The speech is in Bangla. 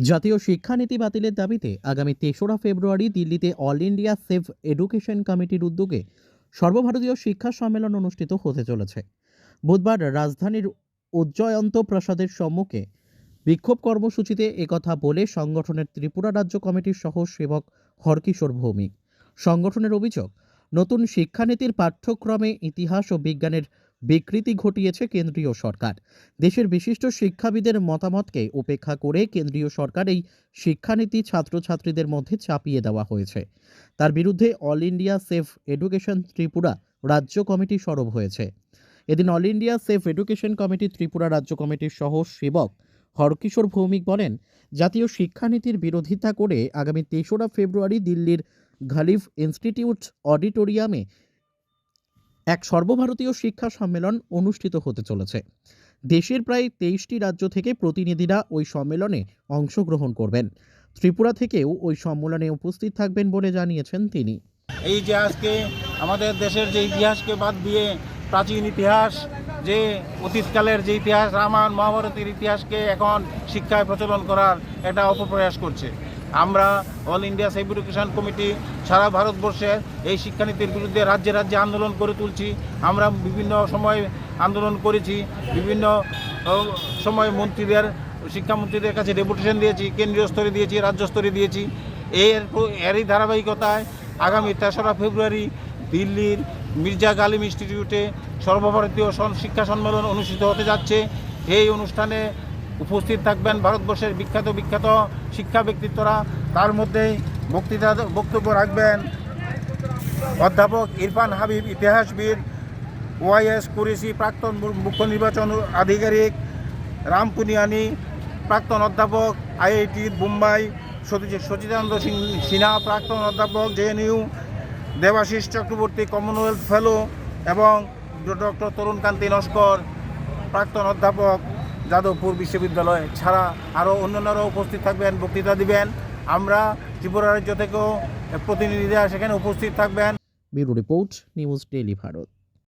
জাতীয় শিক্ষানীতি বাতিলের দাবিতে আগামী ৩রা ফেব্রুয়ারি দিল্লিতে অল ইন্ডিয়া সেভ এডুকেশন কমিটির উদ্যোগে সর্বভারতীয় শিক্ষা সম্মেলন অনুষ্ঠিত হতে চলেছে। বুধবার রাজধানীর উজ্জয়ন্ত প্রাসাদের সম্মুখে বিক্ষোভ কর্মসূচিতে একথা বলে সংগঠনের ত্রিপুরা রাজ্য কমিটির সহ সেবক হরকিশোর ভৌমিক। সংগঠনের অভিযোগ, নতুন শিক্ষানীতির পাঠ্যক্রমে ইতিহাস ও বিজ্ঞানের বিকৃতি ঘটিয়েছে কেন্দ্রীয় সরকার। দেশের বিশিষ্ট শিক্ষাবিদের মতামতকে উপেক্ষা করে কেন্দ্রীয় সরকার এই শিক্ষানীতি ছাত্রছাত্রীদের মধ্যে চাপিয়ে দেওয়া হয়েছে। তার বিরুদ্ধে all India Save education Tripura রাজ্য কমিটি সরব হয়েছে। এদিন all India Save Education committee Tripura রাজ্য কমিটির সহ সেবক হরকিশোর ভৌমিক বলেন, জাতীয় শিক্ষানীতির বিরোধিতা করে আগামী ৩রা ফেব্রুয়ারি দিল্লির গালিফ ইনস্টিটিউট অডিটোরিয়ামে এক সর্বভারতীয় শিক্ষা সম্মেলন অনুষ্ঠিত হতে চলেছে। দেশের প্রায় ২৩টি রাজ্য থেকে প্রতিনিধিরা ওই সম্মেলনে অংশগ্রহণ করবেন। ত্রিপুরা থেকেও ওই সম্মেলনে উপস্থিত থাকবেন বলে জানিয়েছেন তিনি। এই যে আজকে আমাদের দেশের যে ইতিহাসকে বাদ দিয়ে প্রাচীন ইতিহাস, যে অতীতকালের যে ইতিহাস, রামায়ণ মহাভারতের ইতিহাসকে এখন শিক্ষায় প্রচলন করার একটা অপপ্রয়াস করছে। আমরা All India Save Education Committee সারা ভারতবর্ষের এই শিক্ষানীতির বিরুদ্ধে রাজ্যে রাজ্যে আন্দোলন করে তুলছি। আমরা বিভিন্ন সময় আন্দোলন করেছি, বিভিন্ন সময় শিক্ষামন্ত্রীদের কাছে ডেপুটেশন দিয়েছি, কেন্দ্রীয় স্তরে দিয়েছি, রাজ্য স্তরে দিয়েছি। এরই ধারাবাহিকতায় আগামী ৩রা ফেব্রুয়ারি দিল্লির মির্জা গালিব ইনস্টিটিউটে সর্বভারতীয় শিক্ষা সম্মেলন অনুষ্ঠিত হতে যাচ্ছে। এই অনুষ্ঠানে উপস্থিত থাকবেন ভারতবর্ষের বিখ্যাত শিক্ষা ব্যক্তিত্বরা। তার মধ্যেই বক্তব্য রাখবেন অধ্যাপক ইরফান হাবিব, ইতিহাসবিদ, ওয়াইএস কুরেশি, প্রাক্তন মুখ্য নির্বাচন আধিকারিক, রাম পুনিয়ানি, প্রাক্তন অধ্যাপক আইআইটি বোম্বাই, সচিদানন্দ সিনহা, প্রাক্তন অধ্যাপক জেএনইউ, দেবাশিস চক্রবর্তী, কমনওয়েলথ ফেলো, এবং ডক্টর তরুণকান্তি নস্কর, প্রাক্তন অধ্যাপক, যাদবপুর বিশ্ববিদ্যালয়, ছাড়া আরও অন্যান্যরাও উপস্থিত থাকবেন, বক্তৃতা দিবেন। আমরা ত্রিপুরা রাজ্য থেকেও প্রতিনিধিরা সেখানে উপস্থিত থাকবেন। Bureau report, news daily Bharat.